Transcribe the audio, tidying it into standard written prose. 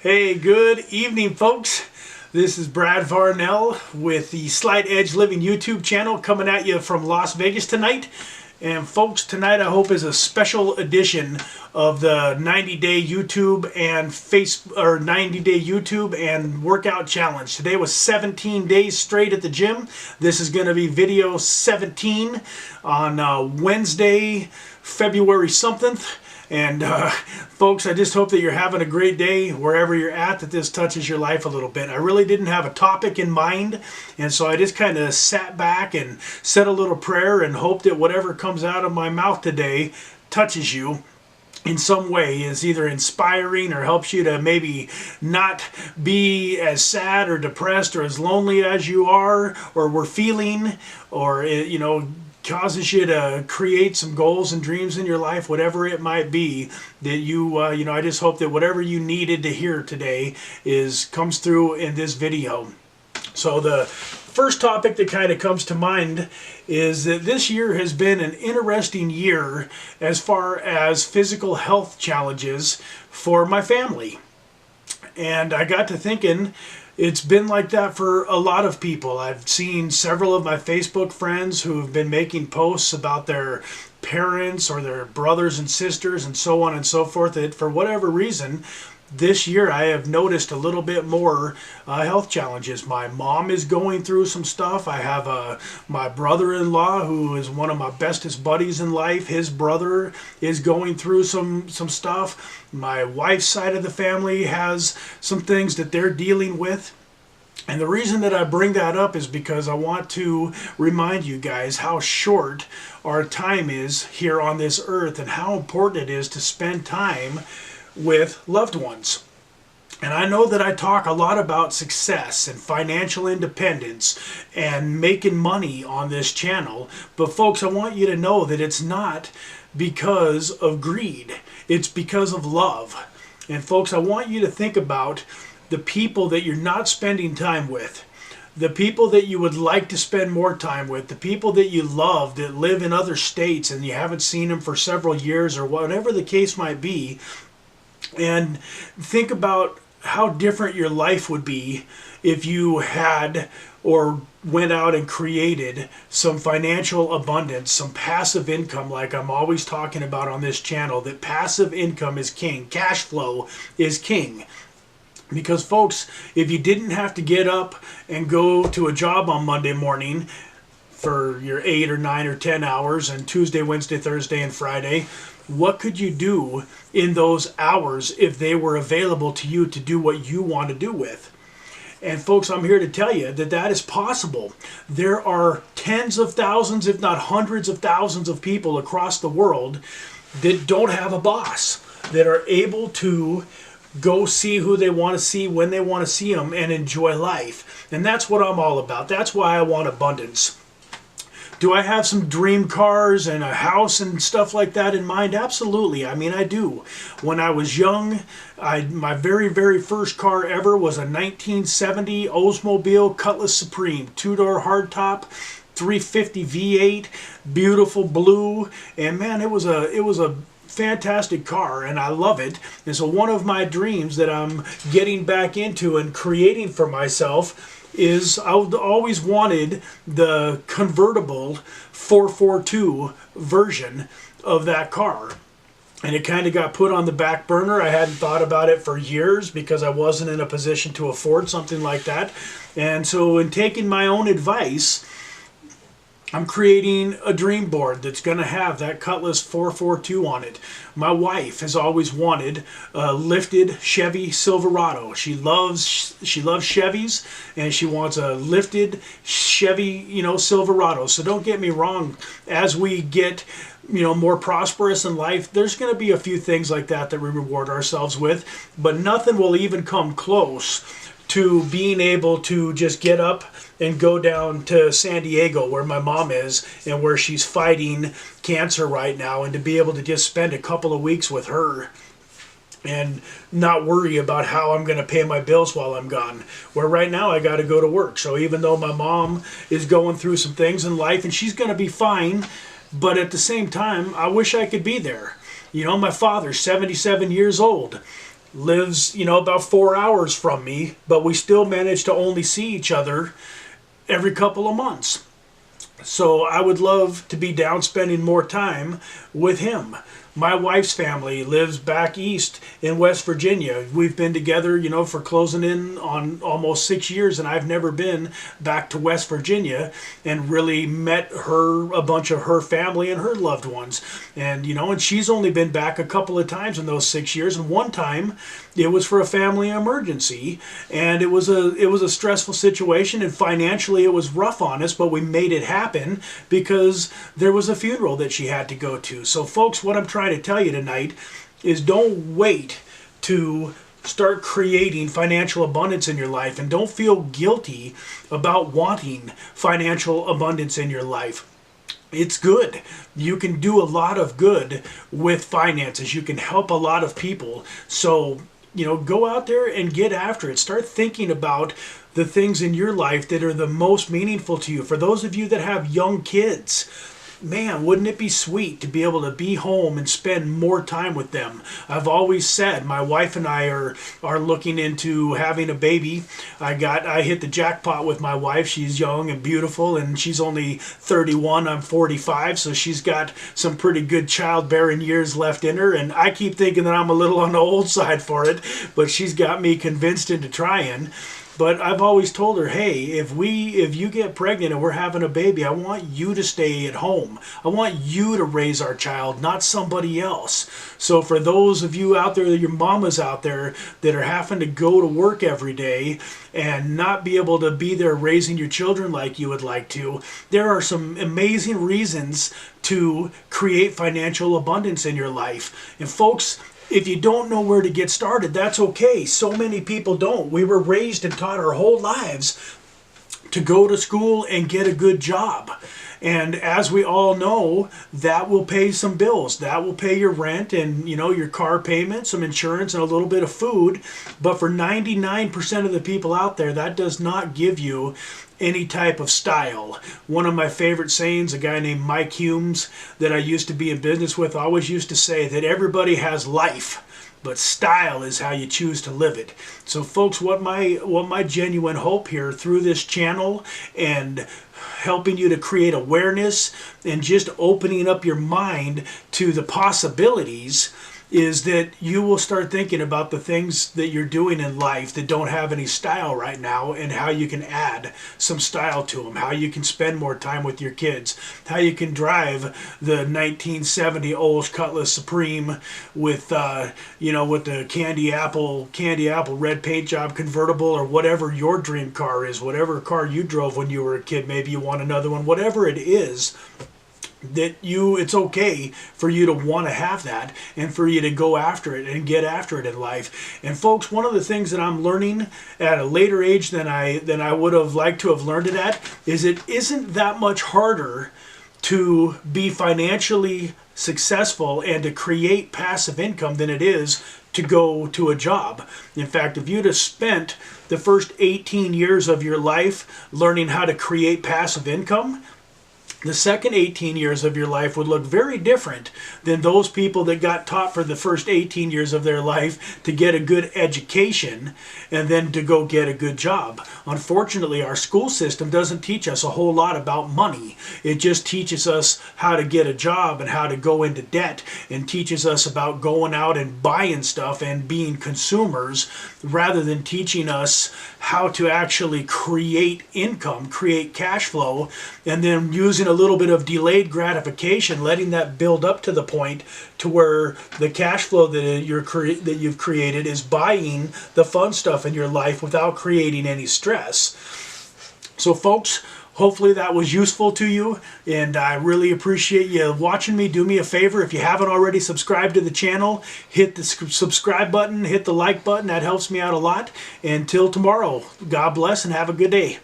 Hey, good evening, folks. This is Brad Varnell with the Slight Edge Living YouTube channel coming at you from Las Vegas tonight. And folks, tonight I hope is a special edition of the 90-day YouTube and 90-day YouTube and workout challenge. Today was 17 days straight at the gym. This is going to be video 17 on Wednesday, February something. And folks, I just hope that you're having a great day wherever you're at, that this touches your life a little bit. I really didn't have a topic in mind, and so I just kind of sat back and said a little prayer and hoped that whatever comes out of my mouth today touches you in some way, is either inspiring or helps you to maybe not be as sad or depressed or as lonely as you are or were feeling, or causes you to create some goals and dreams in your life, whatever it might be, that I just hope that whatever you needed to hear today comes through in this video. So the first topic that kind of comes to mind is that this year has been an interesting year as far as physical health challenges for my family. And I got to thinking, it's been like that for a lot of people. I've seen several of my Facebook friends who have been making posts about their parents or their brothers and sisters and so on and so forth, that for whatever reason, this year I have noticed a little bit more health challenges. My mom is going through some stuff. I have my brother-in-law, who is one of my bestest buddies in life. His brother is going through some stuff. My wife's side of the family has some things that they're dealing with. And the reason that I bring that up is because I want to remind you guys how short our time is here on this earth and how important it is to spend time with loved ones. And I know that I talk a lot about success and financial independence and making money on this channel, but folks, I want you to know that it's not because of greed. It's because of love. And folks, I want you to think about the people that you're not spending time with, the people that you would like to spend more time with, the people that you love that live in other states and you haven't seen them for several years or whatever the case might be. And think about how different your life would be if you had or went out and created some financial abundance, some passive income, like I'm always talking about on this channel, that passive income is king. Cash flow is king. Because folks, if you didn't have to get up and go to a job on Monday morning for your 8 or 9 or 10 hours and Tuesday, Wednesday, Thursday, and Friday, what could you do in those hours if they were available to you to do what you want to do with? And folks, I'm here to tell you that that is possible. There are tens of thousands, if not hundreds of thousands of people across the world that don't have a boss, that are able to go see who they want to see when they want to see them and enjoy life. And that's what I'm all about. That's why I want abundance. Do I have some dream cars and a house and stuff like that in mind? Absolutely. I mean, I do. When I was young, my very, very first car ever was a 1970 Oldsmobile Cutlass Supreme, 2-door hardtop, 350 V8, beautiful blue, and man, it was a fantastic car, and I love it. And so one of my dreams that I'm getting back into and creating for myself is I always wanted the convertible 442 version of that car. And it kind of got put on the back burner. I hadn't thought about it for years because I wasn't in a position to afford something like that. And so in taking my own advice, I'm creating a dream board that's going to have that Cutlass 442 on it. My wife has always wanted a lifted Chevy Silverado. She loves Chevys, and she wants a lifted Chevy, Silverado. So don't get me wrong, as we get more prosperous in life, there's going to be a few things like that we reward ourselves with, but nothing will even come close to being able to just get up and go down to San Diego, where my mom is and where she's fighting cancer right now, and to be able to just spend a couple of weeks with her and not worry about how I'm going to pay my bills while I'm gone. Where right now I got to go to work. So even though my mom is going through some things in life and she's going to be fine, but at the same time, I wish I could be there. My father's 77 years old. lives, about 4 hours from me, but we still manage to only see each other every couple of months. So I would love to be down spending more time with him. My wife's family lives back east in West Virginia. We've been together, for closing in on almost 6 years, and I've never been back to West Virginia and really met a bunch of her family and her loved ones. And, and she's only been back a couple of times in those 6 years. And one time it was for a family emergency, and it was a stressful situation, and financially it was rough on us, but we made it happen because there was a funeral that she had to go to. So folks, what I'm trying to tell you tonight is don't wait to start creating financial abundance in your life, and don't feel guilty about wanting financial abundance in your life. It's good. You can do a lot of good with finances. You can help a lot of people. So, go out there and get after it. Start thinking about the things in your life that are the most meaningful to you. For those of you that have young kids, man, wouldn't it be sweet to be able to be home and spend more time with them? I've always said my wife and I are looking into having a baby. I hit the jackpot with my wife. She's young and beautiful, and she's only 31. I'm 45, so she's got some pretty good childbearing years left in her, and I keep thinking that I'm a little on the old side for it, but she's got me convinced into trying. But I've always told her, hey, if you get pregnant and we're having a baby, I want you to stay at home. I want you to raise our child, not somebody else. So for those of you out there, your mamas out there that are having to go to work every day and not be able to be there raising your children like you would like to, there are some amazing reasons to create financial abundance in your life. And folks, if you don't know where to get started, that's okay. So many people don't. We were raised and taught our whole lives to go to school and get a good job. And as we all know, that will pay some bills. That will pay your rent and, your car payment, some insurance, and a little bit of food. But for 99% of the people out there, that does not give you any type of style. One of my favorite sayings, a guy named Mike Humes that I used to be in business with, always used to say that everybody has life, but style is how you choose to live it. So folks, what my genuine hope here through this channel and helping you to create awareness and just opening up your mind to the possibilities is that you will start thinking about the things that you're doing in life that don't have any style right now, and how you can add some style to them, how you can spend more time with your kids, how you can drive the 1970 Olds Cutlass Supreme with with the candy apple red paint job convertible, or whatever your dream car is, whatever car you drove when you were a kid. Maybe you want another one, whatever it is. It's okay for you to want to have that, and for you to go after it and get after it in life. And folks, one of the things that I'm learning at a later age than I would have liked to have learned it at is it isn't that much harder to be financially successful and to create passive income than it is to go to a job. In fact, if you'd have spent the first 18 years of your life learning how to create passive income, the second 18 years of your life would look very different than those people that got taught for the first 18 years of their life to get a good education and then to go get a good job. Unfortunately, our school system doesn't teach us a whole lot about money. It just teaches us how to get a job and how to go into debt, and teaches us about going out and buying stuff and being consumers, rather than teaching us how to actually create income, create cash flow, and then using a little bit of delayed gratification, letting that build up to the point to where the cash flow that you've created is buying the fun stuff in your life without creating any stress. So folks, hopefully that was useful to you, and I really appreciate you watching me. Do me a favor, if you haven't already subscribed to the channel, hit the subscribe button, hit the like button. That helps me out a lot. Until tomorrow, God bless and have a good day.